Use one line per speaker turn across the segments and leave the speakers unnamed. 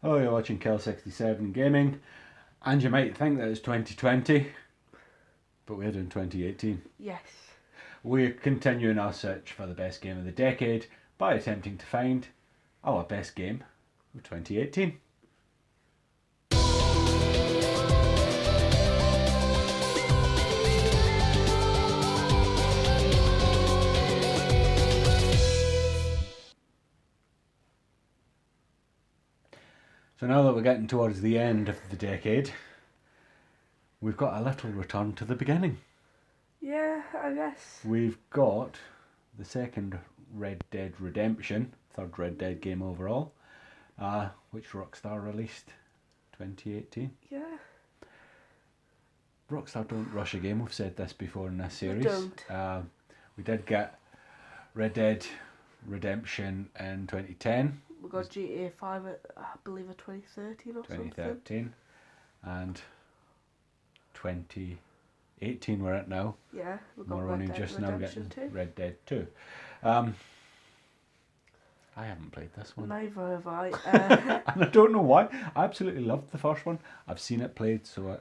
Hello, you're watching Kel67 Gaming, and you might think that it's 2020, but we're doing 2018.
Yes.
We're continuing our search for the best game of the decade by attempting to find our best game of 2018. So now that we're getting towards the end of the decade, we've got a little return to the beginning.
Yeah, I guess.
We've got the second Red Dead Redemption, third Red Dead game overall, which Rockstar released 2018.
Yeah.
Rockstar don't rush a game. We've said this before in this series.
We don't.
We did get Red Dead Redemption in 2010.
We got GTA 5 at, I believe, at 2013 or
2013. And 2018 we're at now.
Yeah, we got
We're
Red
only
Dead
just now
Redemption
getting
2.
Red Dead 2. I haven't played this one.
Neither have I.
And I don't know why. I absolutely loved the first one. I've seen it played, so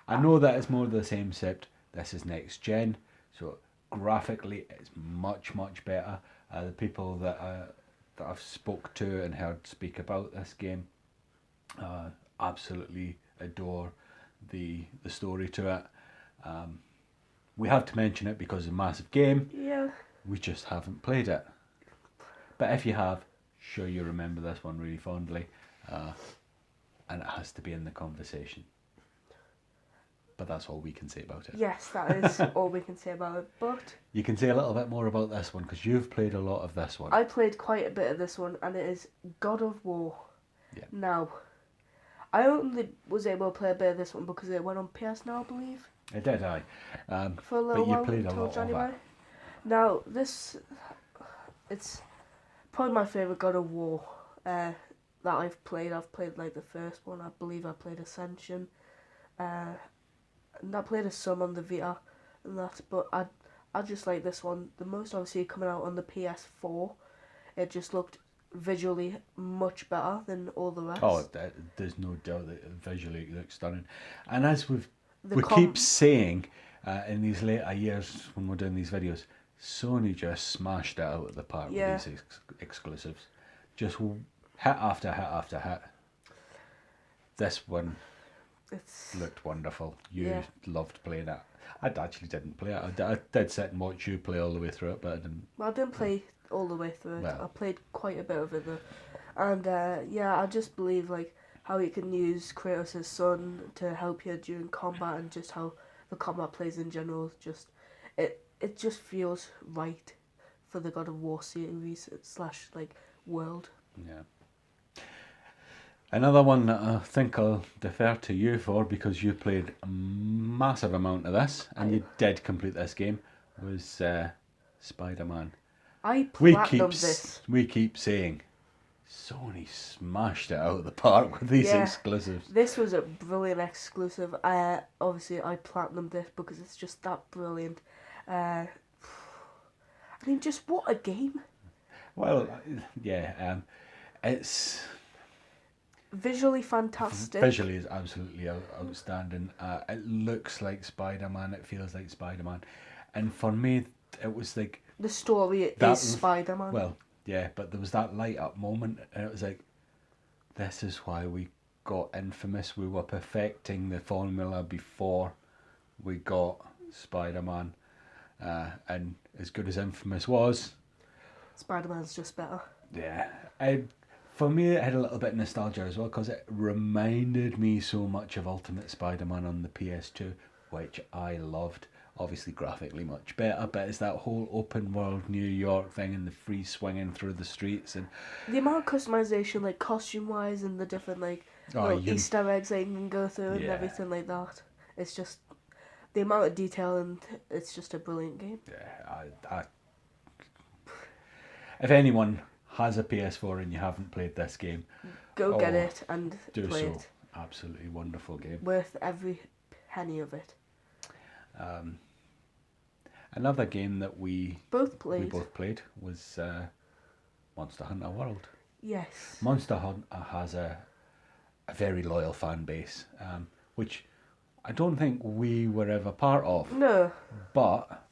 I know that it's more of the same, except this is next gen, so graphically it's much, much better. The people that I've spoke to and heard speak about this game absolutely adore the story to it. We have to mention it because it's a massive game.
Yeah.
We just haven't played it. But if you have, sure you remember this one really fondly, and it has to be in the conversation. But that's all we can say about it.
Yes, that is all we can say about it. But
You can say a little bit more about this one because you've played a lot of this one.
I played quite a bit of this one, and it is God of War.
Yeah.
Now, I only was able to play a bit of this one because it went on PS Now, I believe.
It did, aye.
For a little
But you
while
played a
until
lot
January.
of it.
Now, it's probably my favourite God of War that I've played. I've played like the first one. I believe I played Ascension. And I played some on the Vita and that, but I just like this one the most. Obviously, coming out on the PS4, it just looked visually much better than all the rest.
Oh, there's no doubt that visually it looks stunning. And as we
The
keep saying in these later years when we're doing these videos, Sony just smashed it out of the park
Yeah.
with these exclusives. Just hit after hit after hit. This one
It's
looked wonderful. You
Yeah.
loved playing it. I actually didn't play it. I did sit and watch you play all the way through it, but I didn't.
Well, I didn't play all the way through it.
Well.
I played quite a bit of it though, and yeah, I just believe like how you can use Kratos' son to help you during combat, and just how the combat plays in general. Just it just feels right for the God of War series slash like world.
Yeah. Another one that I think I'll defer to you for because you played a massive amount of this and you did complete this game was Spider-Man.
I
We
platinumed this.
keep saying Sony smashed it out of the park with these
Yeah.
exclusives.
This was a brilliant exclusive. Obviously I platinumed this because it's just that brilliant. I mean, just what a game.
Well, yeah, it's
Visually fantastic.
visually is absolutely outstanding. It looks like Spider-Man. It feels like Spider-Man, and for me, it was like
The story
that-
is Spider-Man.
well, yeah, but there was that light up moment, and it was like, this is why we got Infamous. We were perfecting the formula before we got Spider-Man, and as good as Infamous was,
Spider-Man's just better.
yeah, for me it had a little bit of nostalgia as well because it reminded me so much of Ultimate Spider-Man on the PS2, which I loved. Obviously graphically much better, but it's that whole open world New York thing and the free swinging through the streets and
The amount of customization, like costume-wise, and the different like little Easter eggs that you can go through and
Yeah.
everything like that. It's just the amount of detail, and it's just a brilliant game.
yeah, if anyone has a PS4 and you haven't played this game,
Go get
Oh,
it and
do
play
so.
it.
Absolutely wonderful game.
Worth every penny of it.
Another game that we
Both played.
both played was Monster Hunter World.
Yes.
Monster Hunter has a a very loyal fan base, which I don't think we were ever part of.
No.
But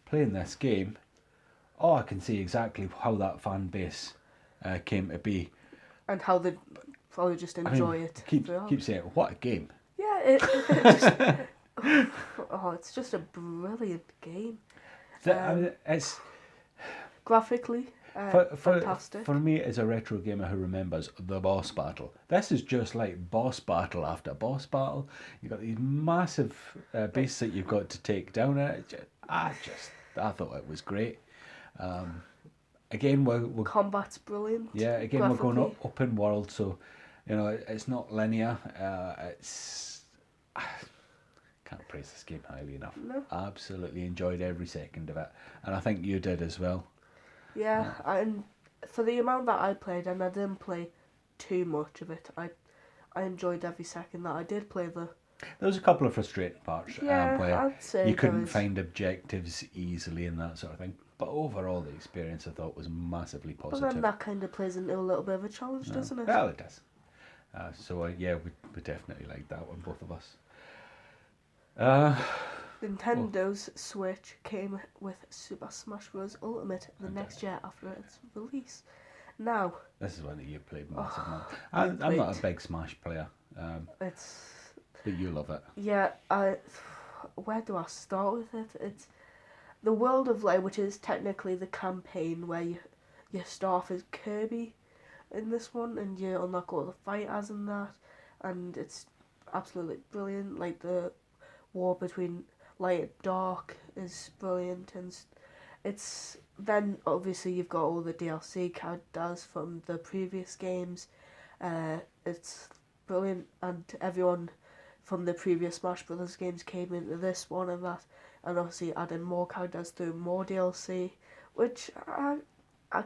playing this game, I can see exactly how that fan base came to be.
And how they probably just enjoy it.
Keep saying, what a game.
Yeah, it just, it's just a brilliant game.
It's
Graphically, fantastic.
For me, as a retro gamer who remembers the boss battle, this is just like boss battle after boss battle. You've got these massive beasts that you've got to take down. I thought it was great. Again, we're
Combat's brilliant.
yeah. Again, we're going up in world, so it's not linear. It's can't praise this game highly enough.
No.
Absolutely enjoyed every second of it, and I think you did as well.
Yeah, and for the amount that I played, and I didn't play too much of it, I enjoyed every second that I did play the.
There was a couple of frustrating parts where
I'd say
you couldn't find objectives easily and that sort of thing. But overall, the experience I thought was massively positive.
But then that kind of plays into a little bit of a challenge, doesn't it?
Well, it does. We definitely liked that one, both of us.
Nintendo Switch came with Super Smash Bros. Ultimate the next year after its release. Now,
this is one that you played massive. I'm not a big Smash player, but you love it.
Yeah, where do I start with it? It's the World of Light, which is technically the campaign where you start off as Kirby in this one, and you unlock all the fighters and that, and it's absolutely brilliant. Like the war between light and dark is brilliant, and it's then obviously you've got all the DLC characters from the previous games. It's brilliant, and everyone from the previous Smash Brothers games came into this one and that, and obviously adding more characters through more DLC, which I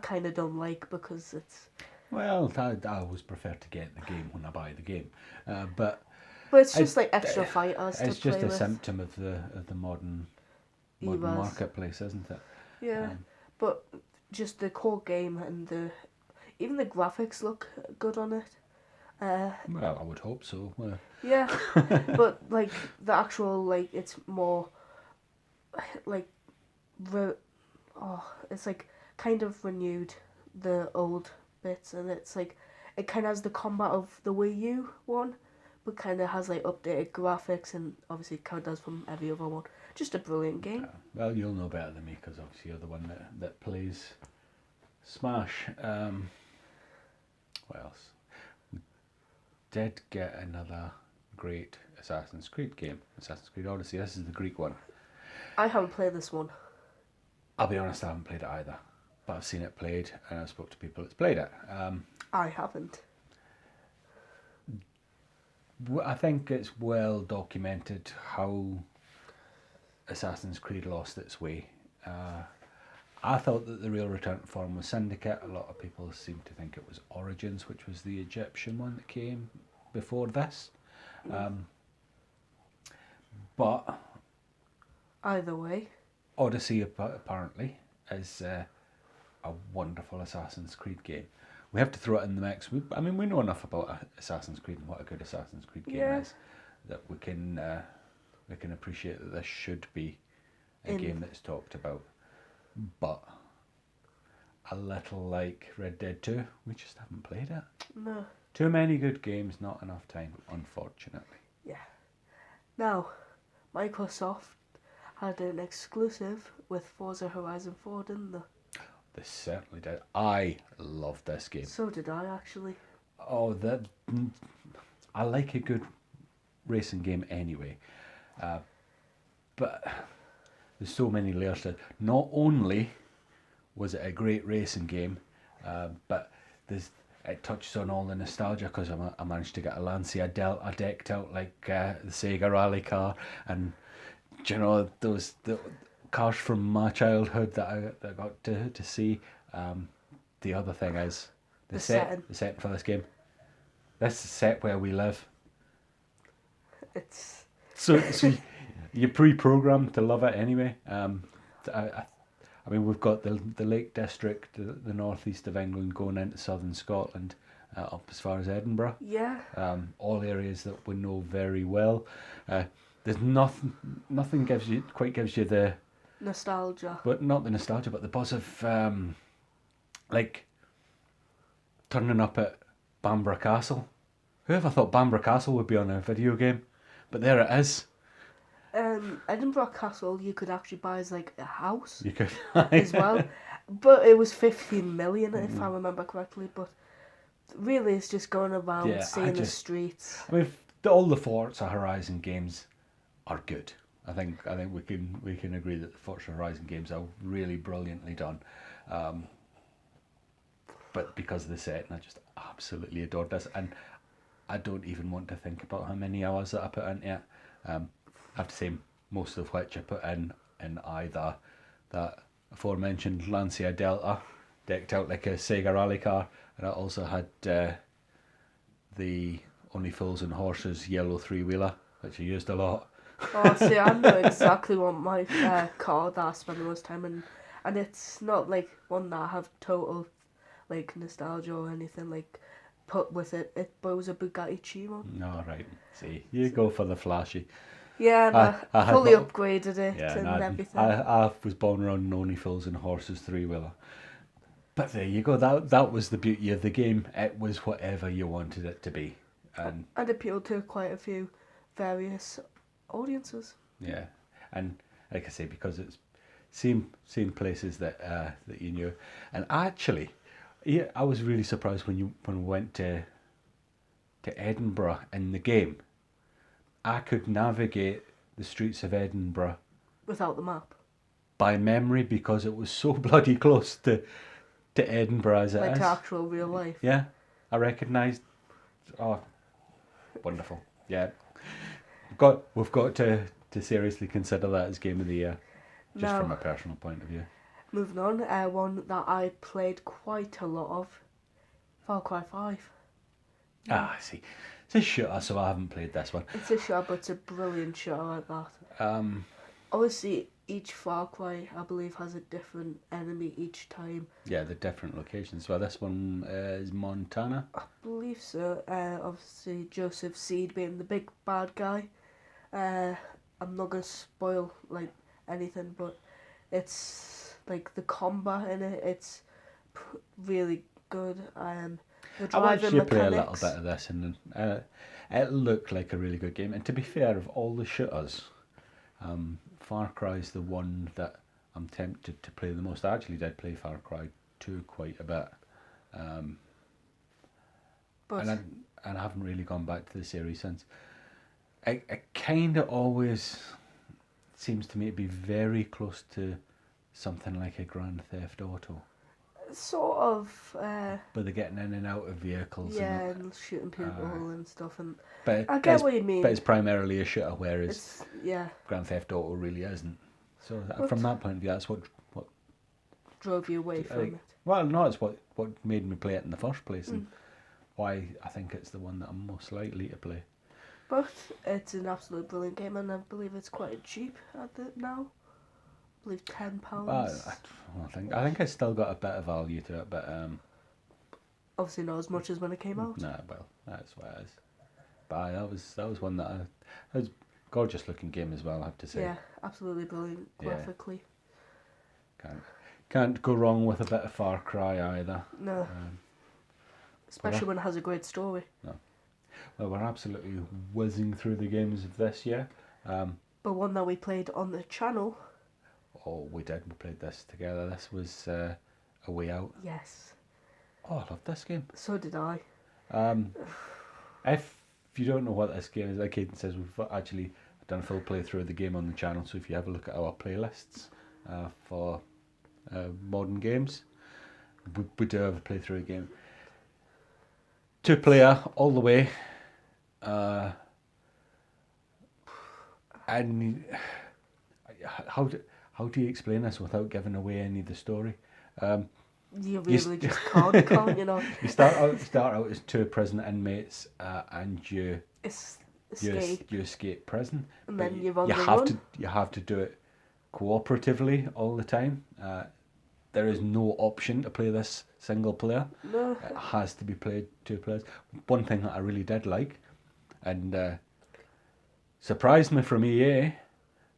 kind of don't like because it's.
Well, I always prefer to get the game when I buy the game, but
it's just like extra fighters to play with.
It's just a symptom of the modern marketplace, isn't it?
Yeah, but just the core game and even the graphics look good on it.
Well, I would hope so.
Yeah, but like the actual it's more like it's like kind of renewed the old bits, and it's like it kind of has the combat of the Wii U one, but kind of has like updated graphics and obviously characters from every other one. Just a brilliant game.
Well, you'll know better than me because obviously you're the one that plays Smash. What else? We did get another great Assassin's Creed game, Assassin's Creed Odyssey. This is the Greek one.
I haven't played this one.
I'll be honest, I haven't played it either, but I've seen it played and I've spoke to people that's played it.
I haven't.
I think it's well documented how Assassin's Creed lost its way. I thought that the real return form was Syndicate. A lot of people seem to think it was Origins, which was the Egyptian one that came before this. But
either way,
Odyssey apparently is a wonderful Assassin's Creed game. We have to throw it in the mix. We know enough about Assassin's Creed and what a good Assassin's Creed game is, that we can appreciate that this should be a game that's talked about. But a little like Red Dead 2, we just haven't played it.
No.
Too many good games, not enough time, unfortunately.
Yeah. Now, Microsoft had an exclusive with Forza Horizon 4, didn't they?
They certainly did. I loved this game.
So did I, actually.
Oh, I like a good racing game anyway. But there's so many layers to it. Not only was it a great racing game, but it touches on all the nostalgia because I managed to get a Lancia I decked out like the Sega Rally car, and those the cars from my childhood that I got to see. The other thing is the setting for this game. This is set where we live.
It's
so you're pre-programmed to love it anyway. We've got the Lake District, the northeast of England, going into southern Scotland, up as far as Edinburgh.
Yeah.
All areas that we know very well. There's nothing gives you the,
Nostalgia.
but not the nostalgia, but the buzz of like turning up at Bamborough Castle. Whoever thought Bamborough Castle would be on a video game? But there it is.
Edinburgh Castle you could actually buy as like a house
You could
as well. But it was 15 million if I remember correctly. But really it's just going around
Yeah,
seeing the streets.
I mean, all the Forza Horizon games are good. I think we can agree that the Forza Horizon games are really brilliantly done. But because of the setting, I just absolutely adored this, and I don't even want to think about how many hours that I put into it. I have to say, most of which I put in either that aforementioned Lancia Delta, decked out like a Sega rally car, and I also had the Only Fools and Horses yellow three-wheeler, which I used a lot.
Oh, see, I know exactly what my car that I spend the most time in, and it's not like one that I have total like nostalgia or anything like put with it. But it was a Bugatti Chiron.
All right, see, you go for the flashy.
Yeah, and I
had
fully
my-
upgraded it
Yeah,
and everything.
I was born around Only Fools and Horses three-wheeler. But there you go. That was the beauty of the game. It was whatever you wanted it to be, and
appealed to quite a few various audiences.
yeah, and like I say, because it's seen places that that you knew, and actually, yeah, I was really surprised when we went to Edinburgh in the game. I could navigate the streets of Edinburgh
Without the map.
by memory because it was so bloody close to Edinburgh as it
Like
is.
to actual real life.
Yeah, I recognised. Oh, wonderful! Yeah, we've got to seriously consider that as game of the year, just
Now,
from a personal point of view.
moving on, one that I played quite a lot of, Far Cry 5.
Ah, I see. It's a shooter, so I haven't played this one.
It's a shooter, but it's a brilliant shooter at that. Obviously, each Far Cry, I believe, has a different enemy each time.
Yeah, the different locations. Well, this one is Montana.
I believe so. Obviously, Joseph Seed being the big bad guy. I'm not gonna spoil like anything, but it's like the combat in it. It's really good. The
I watched
driving
you play a little
mechanics.
bit of this, and it looked like a really good game. And to be fair, of all the shooters, Far Cry is the one that I'm tempted to play the most. I actually did play Far Cry 2 quite a bit,
But
and I haven't really gone back to the series since. It kind of always seems to me to be very close to something like a Grand Theft Auto.
sort of,
But they're getting in and out of vehicles.
yeah, and shooting people and stuff. And
But
I get what you mean.
But it's primarily a shooter, whereas
It's yeah,
Grand Theft Auto really isn't. So
But-
from that point of view, that's what
drove you away from it.
well, no, it's what made me play it in the first place, and why I think it's the one that I'm most likely to play.
But it's an absolute brilliant game, and I believe it's quite cheap at it now. I believe £10.
Well, I think it's still got a bit of value to it, but
Obviously not as much as when it came out.
nah, well, that's what it is. But that was one that it was gorgeous looking game as well, I have to say.
Yeah, absolutely brilliant
Yeah.
graphically.
Can't go wrong with a bit of Far Cry either.
No, especially when it has a great story.
Well, we're absolutely whizzing through the games of this year.
But one that we played on the channel,
Oh, we did. We played this together. This was A Way Out.
yes,
Oh, I love this game.
so did I.
If you don't know what this game is, like Aidan says, we've actually done a full playthrough of the game on the channel. So if you have a look at our playlists for modern games, we do have a playthrough of the game. 2-player all the way. And how do you explain this without giving away any of the story?
You really just can't you know?
You start out as two prison inmates, and you
Escape.
you escape prison,
And
but
then you're on the
have
run.
to you have to do it cooperatively all the time. there is no option to play this single player.
No.
It has to be played 2 players. One thing that I really did like, and surprised me from EA,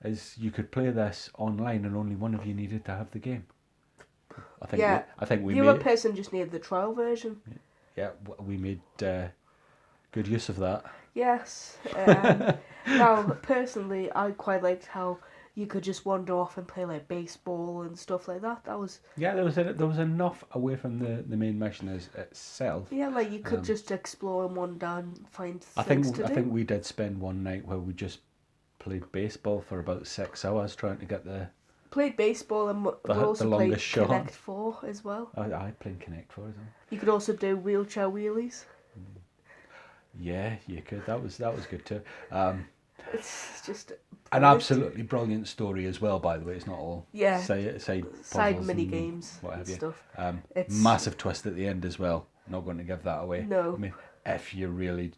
is you could play this online and only one of you needed to have the game. I think we
the other
made
person just needed the trial version.
we made good use of that.
Yes. Now, personally, I quite liked how you could just wander off and play like baseball and stuff like that. That was
There was enough away from the main mission itself.
like you could just explore and wander and find
I
things
think
to
I
do.
think we did spend one night where we just played baseball for about 6 hours trying to get the
Played baseball and we also played
longest shot.
Connect 4 as well.
I played Connect 4 as well.
You could also do wheelchair wheelies.
Yeah, you could. That was good too.
It's just
An
brilliant.
absolutely brilliant story as well. By the way, it's not all side puzzles
mini
and
games
what
and
have you.
stuff.
It's massive twist at the end as well. Not going to give that away.
No.
I mean, if you really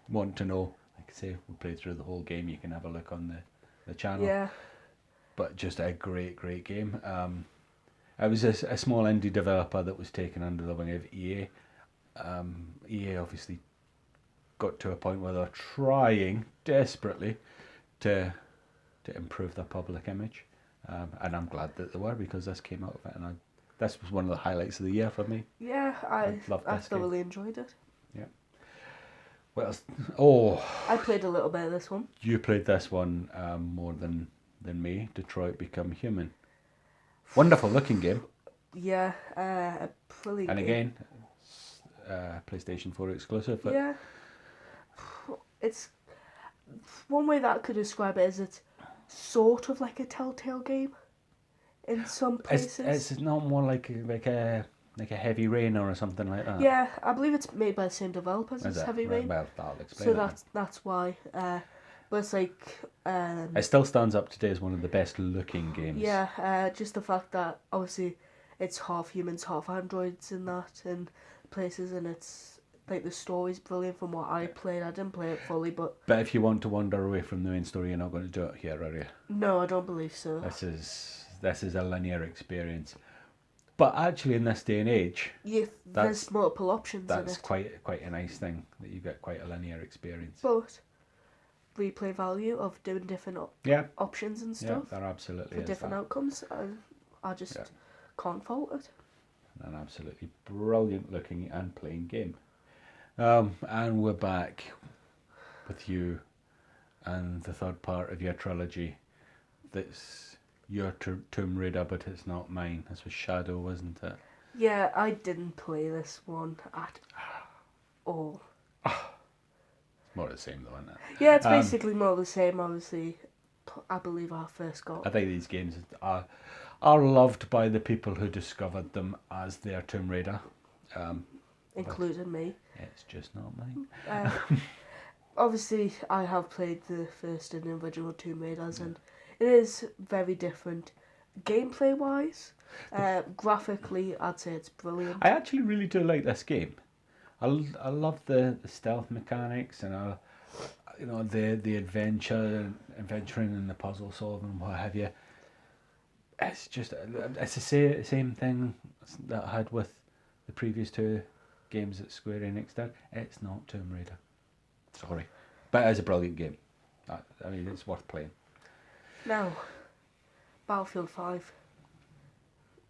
want to know, like I say, we played through the whole game. You can have a look on the channel.
Yeah.
But just a great game. It was a small indie developer that was taken under the wing of EA. EA obviously got to a point where they're trying desperately to improve their public image, and I'm glad that they were, because this came out of it, and this was one of the highlights of the year for me.
Yeah, I
loved
thoroughly enjoyed it.
Yeah. What else? Oh,
I played a little bit of this one.
you played this one more than me. Detroit Become Human. Wonderful looking game.
Yeah, a brilliant
And
game.
again, PlayStation 4 exclusive. But
Yeah. It's one way that I could describe it is it's sort of like a Telltale game in some places.
It's not more like a Heavy Rain or something like that.
Yeah, I believe it's made by the same developers
Is
as
it?
Heavy
Right,
Rain.
well, that'll explain
So
it.
that's why. But it's like
It still stands up today as one of the best looking games.
yeah, just the fact that obviously it's half humans, half androids in that and places, and it's like the story's brilliant from what I played. I didn't play it fully, but
But if you want to wander away from the main story, you're not going to do it here, are you?
no, I don't believe so.
This is a linear experience. But actually, in this day and age,
There's multiple options in
that's
it.
quite a nice thing that you get quite a linear experience.
But replay value of doing different options and
Yeah,
stuff
there absolutely
for
is
different
that.
outcomes, I just can't fault it.
An absolutely brilliant looking and playing game. And we're back with you and the third part of your trilogy. That's your Tomb Raider, but it's not mine. This was Shadow, wasn't it?
Yeah, I didn't play this one at all.
It's more the same though, isn't it?
Yeah, it's basically more the same. Obviously, I believe I first got.
I think these games are loved by the people who discovered them as their Tomb Raider.
Including me.
It's just not mine.
Obviously, I have played the first and original Tomb Raiders, and it is very different. Gameplay wise, graphically, I'd say it's brilliant.
I actually really do like this game. I love the stealth mechanics and the adventuring and the puzzle solving and what have you. It's just it's the same thing that I had with the previous 2 games that Square Enix did. It's not Tomb Raider. Sorry, but it is a brilliant game. I mean, it's worth playing.
Now, Battlefield 5.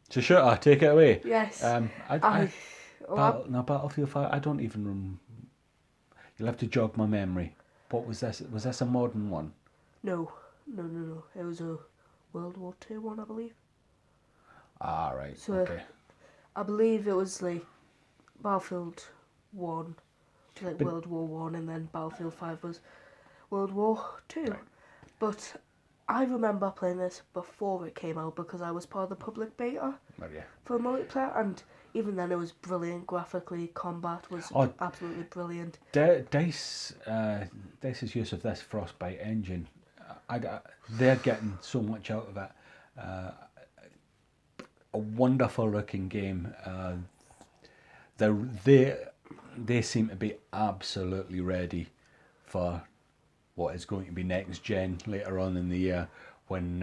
So sure, take it away.
Yes.
Battlefield 5. I don't even. You'll have to jog my memory. What was this? Was this a modern one?
No. It was a World War II one, I believe.
Ah, right.
So,
okay.
I believe it was like Battlefield 1, like
But-
World War 1, and then Battlefield 5 was World War 2.
Right.
But I remember playing this before it came out because I was part of the public beta
Oh, yeah.
for multiplayer, and even then it was brilliant graphically. Combat was absolutely brilliant.
Dice's use of this Frostbite engine, they're getting so much out of it. A wonderful looking game. They seem to be absolutely ready for what is going to be next gen later on in the year when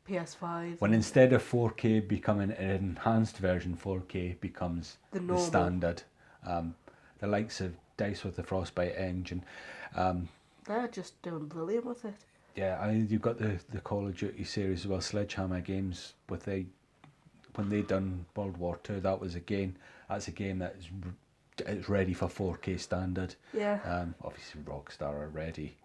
PS5.
When instead of 4K becoming an enhanced version, 4K becomes
The
the
normal.
standard. The likes of Dice with the Frostbite engine.
They're just doing brilliant with it.
Yeah, you've got the Call of Duty series as well, Sledgehammer Games, with when they done World War II, that's a game that it's ready for 4K standard.
Yeah.
Obviously Rockstar are ready.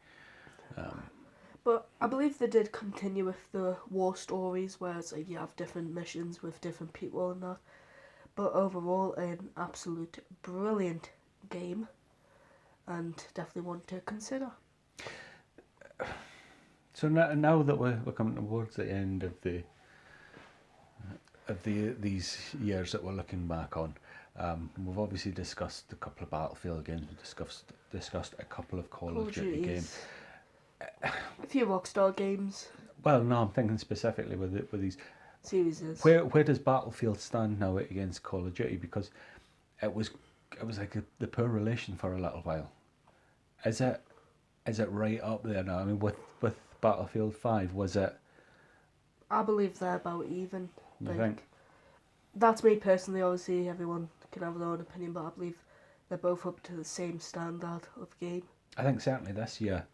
But I believe they did continue with the war stories where it's like you have different missions with different people and that. But overall, an absolute brilliant game, and definitely one to consider.
So now that we're coming towards the end of these years that we're looking back on, we've obviously discussed a couple of Battlefield games. We discussed a couple of Call of Duty games.
A few Rockstar games.
Well, no, I'm thinking specifically with these
series.
Where does Battlefield stand now against Call of Duty? Because it was like the poor relation for a little while. Is it right up there now? I mean, with Battlefield 5, was it?
I believe they're about even.
You think?
That's me personally. Obviously, everyone can have their own opinion, but I believe they're both up to the same standard of game.
I think certainly this year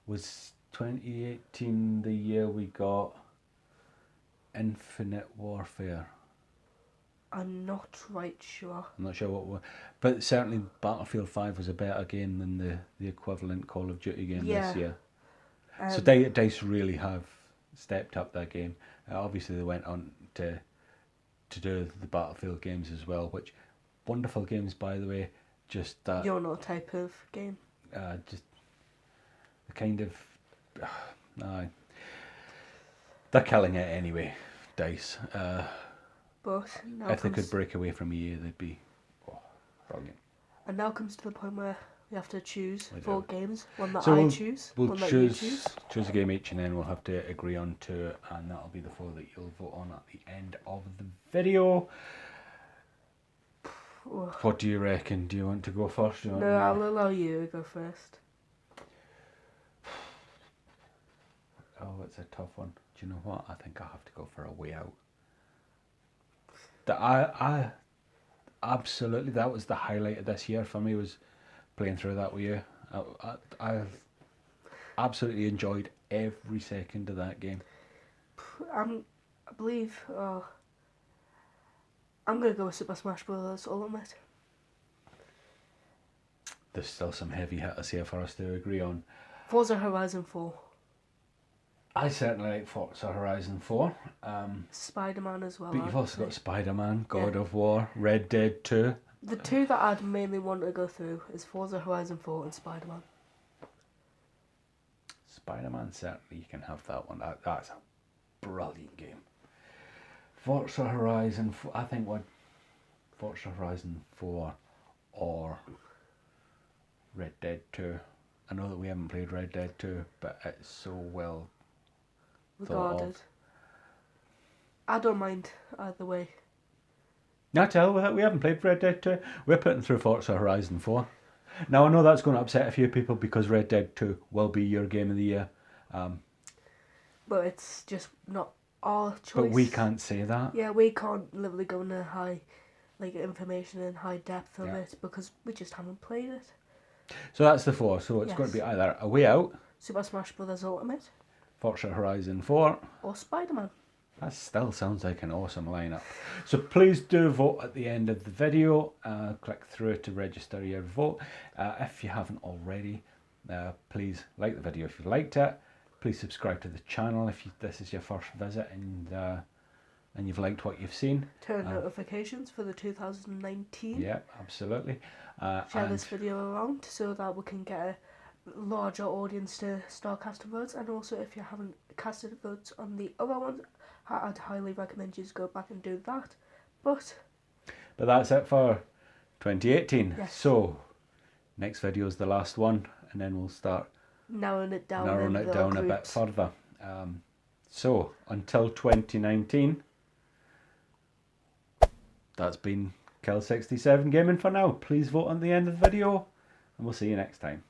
was 2018 the year we got Infinite Warfare.
I'm not right sure.
I'm not sure what, but certainly Battlefield 5 was a better game than the equivalent Call of Duty game this year. So DICE really have stepped up their game. Obviously, they went on to do the Battlefield games as well, which wonderful games, by the way. Just that.
You're not a type of game.
Just the kind of. They're killing it anyway, DICE.
But
if they could break away from EA, they'd be brilliant.
And now comes to the point where we have to choose 4 games. One that
I
choose,
we'll
one
choose,
that you choose.
Choose a game each, and then we'll have to agree on 2, and that'll be the 4 that you'll vote on at the end of the video. What do you reckon? Do you want to go first?
No, I'll allow you to go first.
Oh, it's a tough one. Do you know what? I think I have to go for A Way Out. I absolutely, that was the highlight of this year for me, was playing through that with you. I absolutely enjoyed every second of that game.
I believe I'm going to go with Super Smash Bros. Ultimate.
There's still some heavy hitters here for us to agree on.
Forza Horizon 4.
I certainly like Forza Horizon 4.
Spider-Man as well.
But you've also got Spider-Man, God of War, Red Dead 2.
The 2 that I'd mainly want to go through is Forza Horizon 4 and Spider-Man.
Spider-Man, certainly you can have that one. That's a brilliant game. Forza Horizon 4, I think Forza Horizon 4 or Red Dead 2. I know that we haven't played Red Dead 2, but it's so well regarded.
I don't mind either way.
Now tell that we haven't played Red Dead 2. We're putting through Forza Horizon 4. Now I know that's going to upset a few people because Red Dead 2 will be your game of the year.
But it's just not our choice.
But we can't say that.
Yeah, we can't literally go into high information and high depth of it because we just haven't played it.
So that's the 4. So it's going to be either A Way Out,
Super Smash Bros. Ultimate,
Forza Horizon 4,
or Spider-Man.
That still sounds like an awesome lineup. So please do vote at the end of the video. Click through to register your vote. If you haven't already, please like the video if you liked it. Please subscribe to the channel if this is your first visit and you've liked what you've seen.
Turn notifications for the 2019.
Yeah, absolutely.
Share this video around so that we can get a larger audience to start casting votes. And also, if you haven't casted votes on the other ones, I'd highly recommend you to go back and do that. But
that's it for 2018.
Yes.
So next video is the last one, and then we'll start
narrowing it down
a bit further. So until 2019, that's been Kill67 Gaming for now. Please vote on the end of the video, and we'll see you next time.